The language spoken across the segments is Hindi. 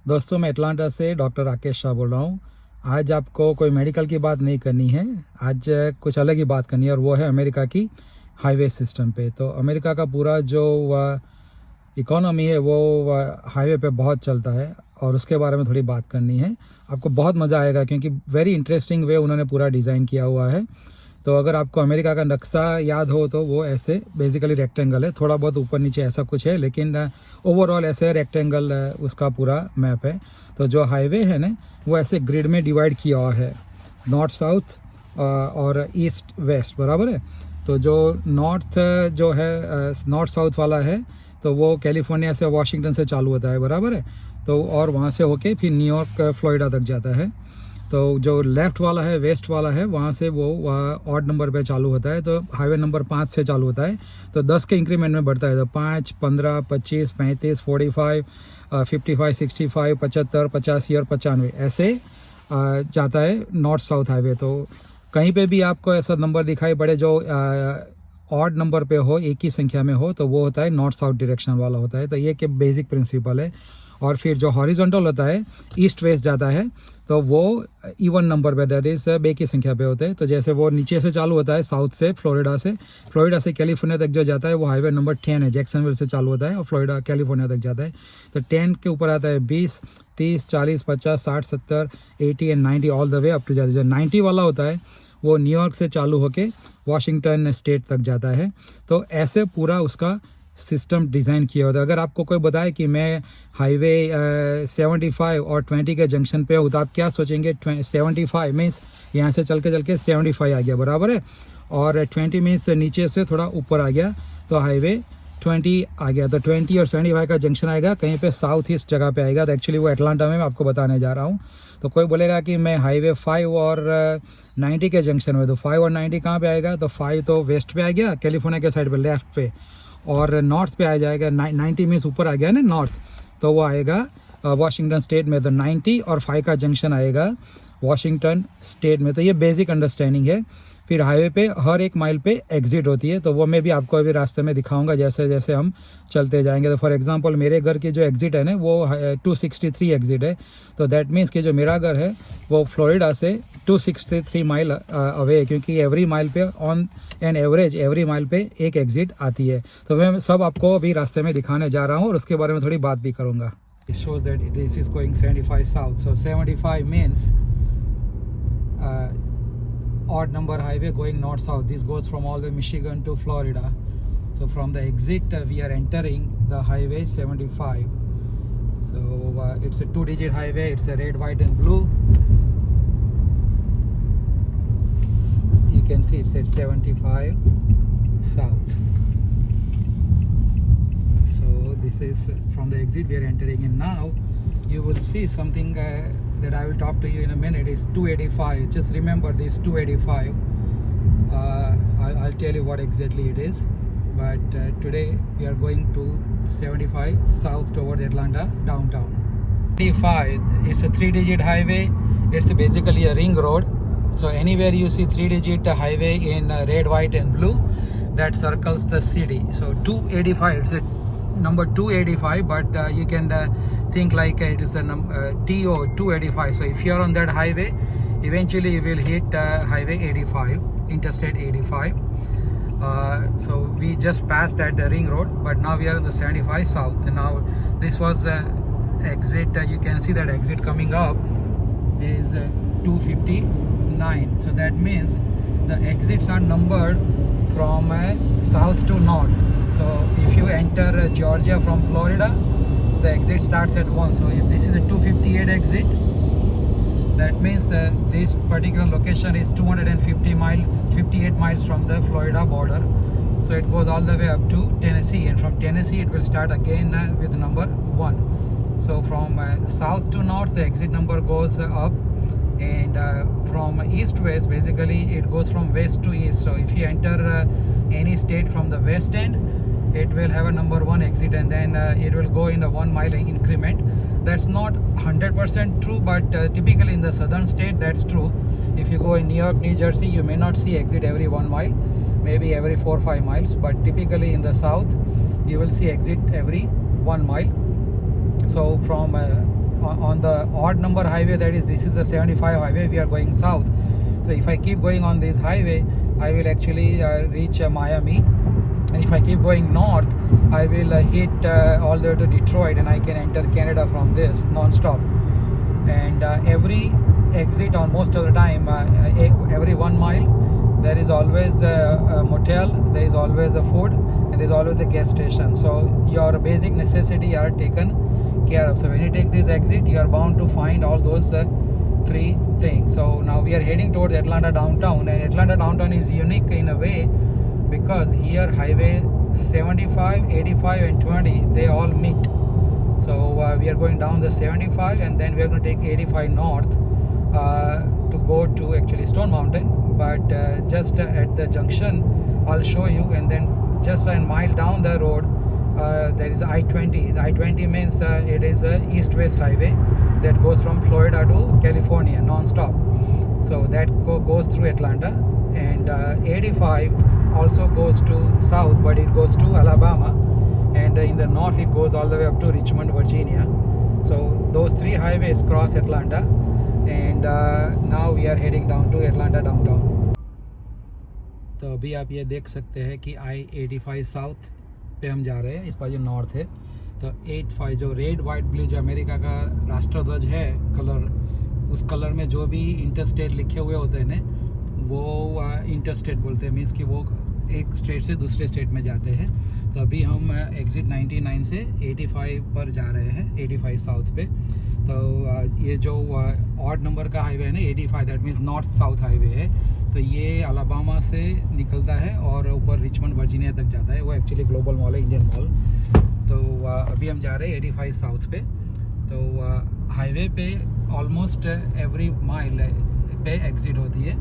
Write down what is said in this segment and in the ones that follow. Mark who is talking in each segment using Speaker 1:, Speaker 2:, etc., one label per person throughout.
Speaker 1: दोस्तों मैं अटलांटा से डॉक्टर राकेश शाह बोल रहा हूँ। आज आपको कोई मेडिकल की बात नहीं करनी है, आज कुछ अलग ही बात करनी है और वो है अमेरिका की हाईवे सिस्टम पे। तो अमेरिका का पूरा जो इकोनॉमी है वो हाईवे पे बहुत चलता है और उसके बारे में थोड़ी बात करनी है। आपको बहुत मज़ा आएगा क्योंकि वेरी इंटरेस्टिंग वे उन्होंने पूरा डिज़ाइन किया हुआ है। तो अगर आपको अमेरिका का नक्शा याद हो तो वो ऐसे बेसिकली रेक्टेंगल है, थोड़ा बहुत ऊपर नीचे ऐसा कुछ है, लेकिन ओवरऑल ऐसे रेक्टेंगल उसका पूरा मैप है। तो जो हाईवे है ना वो ऐसे ग्रिड में डिवाइड किया हुआ है, नॉर्थ साउथ और ईस्ट वेस्ट, बराबर है। तो जो नॉर्थ जो है नॉर्थ साउथ वाला है तो वो कैलिफोर्निया से वाशिंगटन से चालू होता है, बराबर है। तो और वहाँ से होके फिर न्यूयॉर्क फ्लोरिडा तक जाता है। तो जो लेफ़्ट वाला है वेस्ट वाला है वहाँ से वो ऑड नंबर पे चालू होता है, तो हाईवे नंबर 5 से चालू होता है। तो 10 के इंक्रीमेंट में बढ़ता है, तो 5, 15, 25, 35, 45, 55, 65, 75, 85 और 95 ऐसे जाता है नॉर्थ साउथ हाईवे। तो कहीं पे भी आपको ऐसा नंबर दिखाई पड़े जो ऑड नंबर पे हो, एक ही संख्या में हो, तो वो होता है नॉर्थ साउथ डायरेक्शन वाला होता है। तो ये के बेसिक प्रिंसिपल है। और फिर जो हॉरिजॉन्टल होता है ईस्ट वेस्ट जाता है तो वो इवन नंबर पे, दैट इज बे की संख्या पे होते हैं। तो जैसे वो नीचे से चालू होता है साउथ से, फ्लोरिडा से कैलिफोर्निया तक जो जाता है वो हाईवे नंबर 10 है, जैक्सनविल से चालू होता है और फ्लोरिडा कैलिफोर्निया तक जाता है। तो 10 के ऊपर आता है 20, 30, 40, 50, 60, 70, 80 and 90 all the way up to जाता है। जो 90 वाला होता है वो न्यूयॉर्क से चालू होके वाशिंगटन स्टेट तक जाता है। तो ऐसे पूरा उसका सिस्टम डिज़ाइन किया होता है। अगर आपको कोई बताए कि मैं हाईवे 75 और 20 के जंक्शन पे हूँ तो आप क्या सोचेंगे? 75 मीन्स यहाँ से चल के 75 आ गया, बराबर है। और 20 मीन्स नीचे से थोड़ा ऊपर आ गया तो हाईवे 20 आ गया। तो 20 और 75 का जंक्शन आएगा कहीं पे साउथ ईस्ट जगह पे आएगा। तो एक्चुअली वो अटलांटा में मैं आपको बताने जा रहा हूँ। तो कोई बोलेगा कि मैं हाईवे 5 और 90 के जंक्शन में, तो 5 और 90 कहाँ पे आएगा? तो 5 तो वेस्ट पे आ गया कैलिफोर्निया के साइड पे लेफ्ट पे, और नॉर्थ पे आ जाएगा 90 मीन्स ऊपर आ गया ना नॉर्थ, तो वो आएगा वाशिंगटन स्टेट में। तो 90 और 5 का जंक्शन आएगा वाशिंगटन स्टेट में। तो ये बेसिक अंडरस्टैंडिंग है। फिर हाईवे पे हर एक माइल पे एग्जिट होती है, तो वो मैं भी आपको अभी रास्ते में दिखाऊंगा जैसे जैसे हम चलते जाएंगे। तो फॉर एग्जांपल मेरे घर की जो एग्जिट है ना वो 263 एग्जिट है। तो दैट मीन्स कि जो मेरा घर है वो फ्लोरिडा से 263 माइल अवे है, क्योंकि एवरी माइल पे on an average every mile पे एक एग्जिट आती है। तो मैं सब आपको अभी रास्ते में दिखाने जा रहा हूँ और उसके बारे में थोड़ी बात भी करूँगा। It shows that this is going 75 south. So 75 means odd number highway going north south. This goes from all the Michigan to Florida. So from the exit we are entering the highway 75. So it's a 2-digit highway. It's a red, white and blue. You can see it said 75 south. So this is from the exit we are entering in now. You will see something that I will talk to you in a minute. It's 285. Just remember this 285. I'll tell you what exactly it is. But today we are going to 75 south towards Atlanta downtown. 85 is a 3-digit highway. It's basically a ring road. So anywhere you see 3-digit highway in red, white and blue, that circles the city. So 285, it's a number 285, but you can think like it is a TO 285. So if you are on that highway, eventually you will hit highway 85, interstate 85. So we just passed that ring road, but now we are on the 75 south. And now this was the exit. You can see that exit coming up is 259. So that means the exits are numbered from south to north. So if you enter Georgia from Florida, the exit starts at 1. So if this is a 258 exit, that means this particular location is 58 miles from the Florida border. So it goes all the way up to Tennessee, and from Tennessee it will start again with number 1. So from south to north the exit number goes up, and from east west basically it goes from west to east. So if you enter any state from the west end, it will have a number 1 exit, and then it will go in a 1 mile increment. That's not 100% true, but typically in the southern state that's true. If you go in New York, New Jersey, you may not see exit every 1 mile, maybe every 4 or 5 miles, but typically in the south you will see exit every 1 mile. So from on the odd number highway, that is, this is the 75 highway, we are going south. So if I keep going on this highway, I will actually reach Miami, and if I keep going north, I will hit all the way to Detroit, and I can enter Canada from this non-stop. And every exit, on most of the time, every 1 mile, there is always a motel, there is always a food, and there is always a gas station. So your basic necessity are taken care of. So when you take this exit, you are bound to find all those 3 things. So now we are heading towards Atlanta downtown, and Atlanta downtown is unique in a way because here highway 75, 85 and 20, they all meet. So we are going down the 75, and then we are going to take 85 north to go to actually Stone Mountain. But just at the junction, I'll show you, and then just a mile down the road, there is I-20. The I-20 means it is a east-west highway that goes from Florida to California non-stop. So that goes through Atlanta, and 85 also goes to south, but it goes to Alabama, and in the north it goes all the way up to Richmond, Virginia. So those 3 highways cross Atlanta, and now we are heading down to Atlanta downtown. तो अभी आप ये देख सकते हैं कि I-85 साउथ पे हम जा रहे हैं, इस पर जो नॉर्थ है। तो 85 जो रेड वाइट ब्लू जो अमेरिका का राष्ट्रध्वज है कलर, उस कलर में जो भी इंटरस्टेट लिखे हुए होते हैं ना, वो इंटरस्टेट बोलते हैं, मीन्स कि वो एक स्टेट से दूसरे स्टेट में जाते हैं। तो अभी हम एग्ज़िट 99 से 85 पर जा रहे हैं, 85 साउथ पे। तो ये जो ऑड नंबर का हाईवे है ना 85, that means north south highway है। तो ये अलाबामा से निकलता है और ऊपर रिचमंड वर्जीनिया तक जाता है। वो एक्चुअली ग्लोबल मॉल है, इंडियन मॉल। तो अभी हम जा रहे हैं 85 साउथ पे। तो हाईवे पे ऑलमोस्ट एवरी माइल पे एग्ज़िट होती है।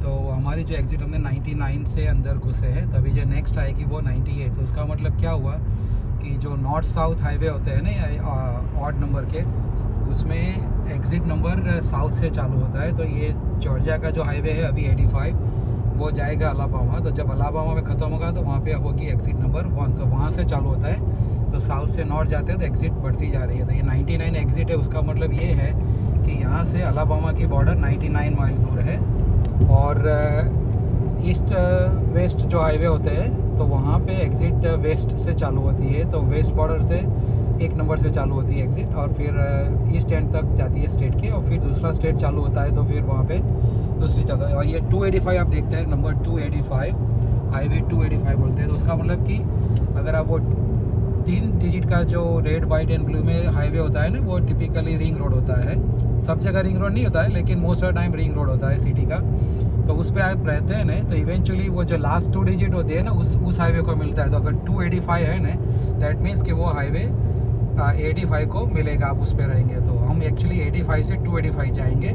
Speaker 1: तो हमारी जो एग्ज़िट हमने 99 से अंदर घुसे हैं, तभी जो नेक्स्ट आएगी वो 98। तो उसका मतलब क्या हुआ कि जो नॉर्थ साउथ हाईवे होते हैं ना ऑड नंबर के, उसमें एग्ज़िट नंबर साउथ से चालू होता है। तो ये जॉर्जिया का जो हाईवे है अभी 85, वो जाएगा अलाबामा। तो जब अलाबामा में ख़त्म होगा तो वहाँ पे होगी एग्ज़िट नंबर 1। तो वहाँ से चालू होता है, तो साउथ से नॉर्थ जाते हैं तो एग्ज़िट बढ़ती जा रही है। तो ये 99 एग्ज़िट है। उसका मतलब ये है कि यहाँ से अलाबामा की बॉर्डर 99 माइल दूर है। और ईस्ट वेस्ट जो हाईवे होते हैं तो वहाँ पे एग्ज़िट वेस्ट से चालू होती है। तो वेस्ट बॉर्डर से 1 नंबर से चालू होती है एग्ज़िट, और फिर ईस्ट एंड तक जाती है स्टेट के, और फिर दूसरा स्टेट चालू होता है तो फिर वहाँ पे दूसरी चलता है। और ये 285 आप देखते हैं, नंबर 285 हाईवे 285 बोलते हैं। तो उसका मतलब कि अगर आप वो 3 डिजिट का जो रेड वाइट एंड ब्लू में हाईवे होता है ना, वो टिपिकली रिंग रोड होता है। सब जगह रिंग रोड नहीं होता है, लेकिन most of the time ring road होता है सिटी का। तो उस पर आप रहते हैं ना, तो इवेंचुअली वो जो लास्ट 2 डिजिट होती है ना, उस हाईवे को मिलता है। तो अगर 285 है ना, दैट मीन्स कि वो हाईवे 85 को मिलेगा, आप उस पर रहेंगे। तो हम एक्चुअली 85 से 285 जाएंगे।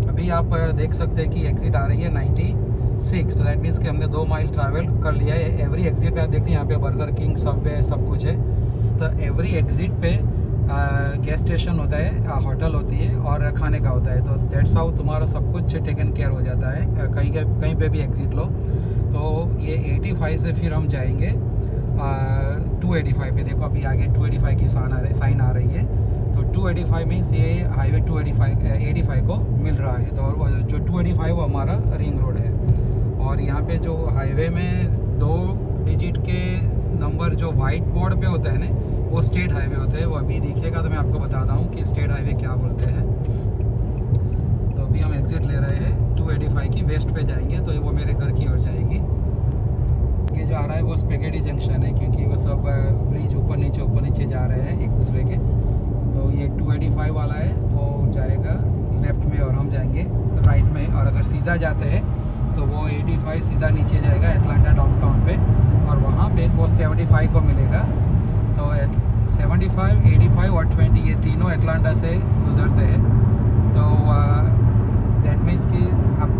Speaker 1: अभी आप देख सकते हैं कि एग्ज़िट आ रही है 96। तो दैट मीन्स कि हमने 2 माइल ट्रैवल कर लिया है। एवरी एग्ज़िट पे आप देखते हैं यहाँ पे बर्गर किंग, सबवे, सब कुछ है। तो एवरी एग्ज़िट पे गैस स्टेशन होता है, होटल होती है और खाने का होता है। तो दैट्स हाउ तुम्हारा सब कुछ टेकन केयर हो जाता है। कहीं पे भी एग्ज़िट लो। तो ये 85 से फिर हम जाएंगे 285 पे। देखो अभी आगे 285 की साइन आ रही है। तो 285 मीन्स ये हाईवे 85 को मिल रहा है। तो जो 285 वो हमारा रिंग रोड है। और यहाँ पे जो हाईवे में 2 डिजिट के नंबर जो वाइट बोर्ड पे होता है ना, वो स्टेट हाईवे होते हैं। वो अभी दिखेगा तो मैं आपको बताता हूँ कि स्टेट हाईवे क्या बोलते हैं। तो अभी हम एग्ज़िट ले रहे हैं 285 की, वेस्ट पे जाएंगे। तो वो मेरे घर की ओर जाएगी। ये जो आ रहा है वो स्पेगेटी जंक्शन है, क्योंकि वो सब ब्रिज ऊपर नीचे जा रहे हैं एक दूसरे के। तो ये 285 वाला है, वो जाएगा लेफ़्ट में और हम जाएंगे राइट में। और अगर सीधा जाते हैं तो वो 85 सीधा नीचे जाएगा एटलांटा डाउनटाउन पे, और वहाँ पे वो 75 को मिलेगा। तो 75, 85 और 20 ये तीनों एटलांटा से गुजरते हैं। तो दैट मीन्स कि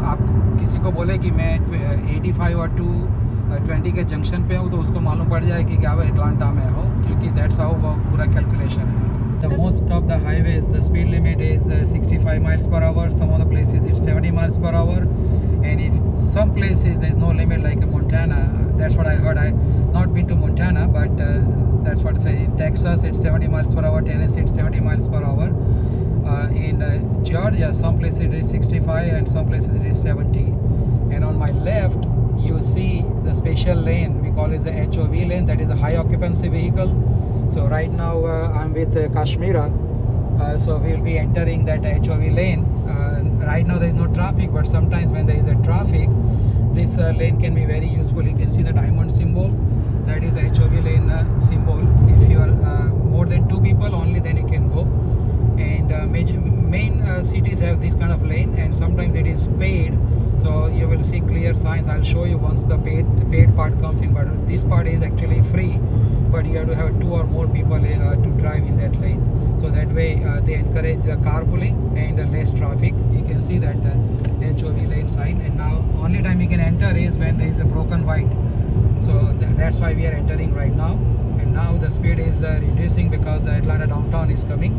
Speaker 1: आप किसी को बोले कि मैं 85 और 220 के जंक्शन पे हूँ, तो उसको मालूम पड़ जाए कि आप एटलांटा में हो, क्योंकि दैट्स हाउ वो पूरा कैलकुलेशन है। The most of the highways, the speed limit is 65 miles per hour. Some of the places it's 70 miles per hour, and if some places there is no limit, like Montana. That's what I heard. I not been to Montana, but That's what I say. In Texas, it's 70 miles per hour. Tennessee, it's 70 miles per hour. In Georgia, some places it is 65 and some places it is 70. And on my left, you see the special lane. We call it the HOV lane. That is a high occupancy vehicle. So right now I'm with Kashmira. So we'll be entering that HOV lane. Right now there is no traffic, but sometimes when there is a traffic, this lane can be very useful. You can see the diamond symbol. That is HOV lane symbol. If you are more than 2 people only, then you can go. And main cities have this kind of lane, and sometimes it is paid. So you will see clear signs. I'll show you once the paid part comes in. But this part is actually free, but you have to have 2 or more people to drive in that lane. So that way they encourage carpooling and less traffic. You can see that HOV lane sign. And now only time you can enter is when there is a broken white. So that's why we are entering right now. And now the speed is reducing because Atlanta downtown is coming.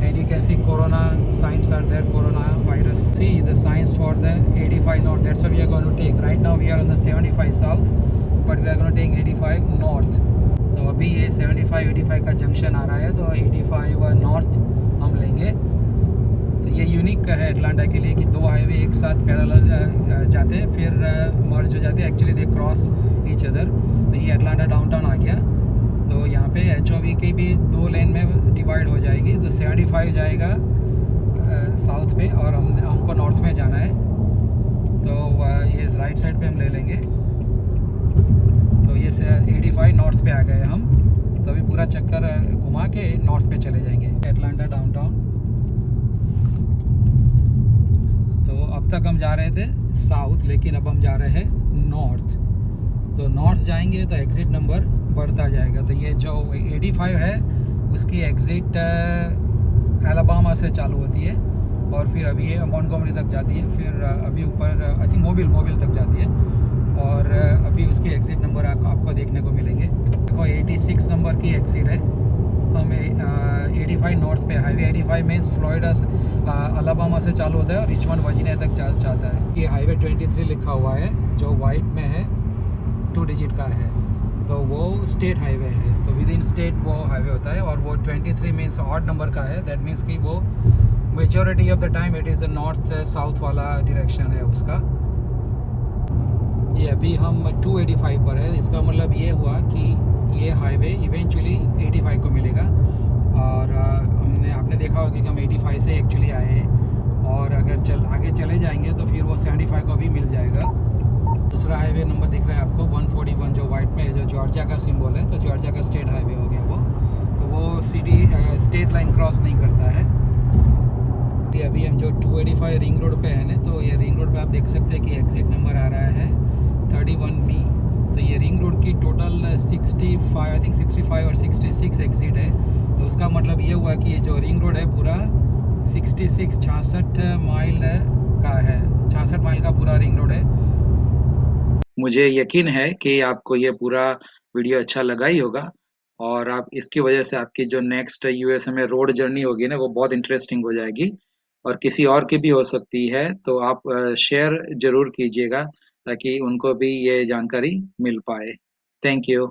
Speaker 1: And you can see corona signs are there, coronavirus. See the signs for the 85 north. That's what we are going to take. Right now we are on the 75 south, but we are going to take 85 north. तो अभी ये 75-85 का जंक्शन आ रहा है, तो 85 नॉर्थ हम लेंगे. तो ये यूनिक है एटलांटा के लिए कि 2 हाईवे एक साथ पैरेलल जाते हैं, फिर मर्ज हो जाते हैं. Actually they cross each other. तो ये एटलांटा डाउनटाउन आ गया. तो यहाँ पे HOV की भी 2 लेन में डिवाइड हो जाएगी. तो 75 जाएगा साउथ पे और हमको नॉर्थ में जाना है. तो ये राइट साइड पे हम ले लेंगे. तो ये 85 नॉर्थ पे आ गए हम. तो अभी पूरा चक्कर घुमा के नॉर्थ पे चले जाएंगे एटलांटा डाउनटाउन. तो अब तक हम जा रहे थे साउथ, लेकिन अब हम जा रहे हैं नॉर्थ. तो नॉर्थ जाएंगे तो एग्ज़िट नंबर बढ़ता जाएगा. तो ये जो 85 है उसकी एग्ज़िट अलाबामा से चालू होती है और फिर अभी ये मॉन्टगोमरी तक जाती है. फिर अभी ऊपर आई थिंक मोबिल तक जाती है. और अभी उसके एग्ज़िट नंबर आपको देखने को मिलेंगे. देखो 86 नंबर की एग्ज़िट है. हम 85 नॉर्थ पे. हाईवे 85 मीन्स फ्लोरिडा अलाबामा से चालू होता है और रिचमंड वर्जीनिया तक जाता है. ये हाईवे 23 लिखा हुआ है जो वाइट में है, 2 डिजिट का है. तो वो स्टेट हाईवे है. तो विद इन स्टेट वो हाईवे होता है. और वो 23 मीन्स ऑड नंबर का है. दैट मीन्स कि वो majority of the time it is north south वाला डायरेक्शन है उसका. ये अभी हम 285 पर है. इसका मतलब ये हुआ कि ये हाईवे इवेंचुअली 85 को मिलेगा. और आपने देखा होगा कि हम 85 से एक्चुअली आए हैं, और अगर आगे चले जाएंगे तो फिर वो 75 को भी मिल जाएगा. दूसरा हाईवे नंबर दिख रहा है आपको 141 जो वाइट में है, जो जॉर्जिया का सिंबल है. तो जॉर्जिया का स्टेट हाईवे हो गया वो. तो वो स्टेट लाइन क्रॉस नहीं करता है. ये अभी हम जो 285 रिंग रोड पे है ना, तो ये रिंग रोड पे आप देख सकते हैं कि एग्ज़िट नंबर आ रहा है 31B. तो ये रिंग रोड की टोटल 65 और 66 एग्ज़िट है. तो उसका मतलब ये हुआ कि ये जो रिंग रोड है पूरा 66 माइल का है. 66 माइल का पूरा रिंग रोड है. मुझे यकीन है कि आपको ये पूरा वीडियो अच्छा लगा ही होगा, और आप इसकी वजह से आपकी जो नेक्स्ट USA में रोड जर्नी होगी ना, वो बहुत इंटरेस्टिंग हो जाएगी और किसी और की भी हो सकती है. तो आप शेयर ज़रूर कीजिएगा ताकि उनको भी ये जानकारी मिल पाए. Thank you.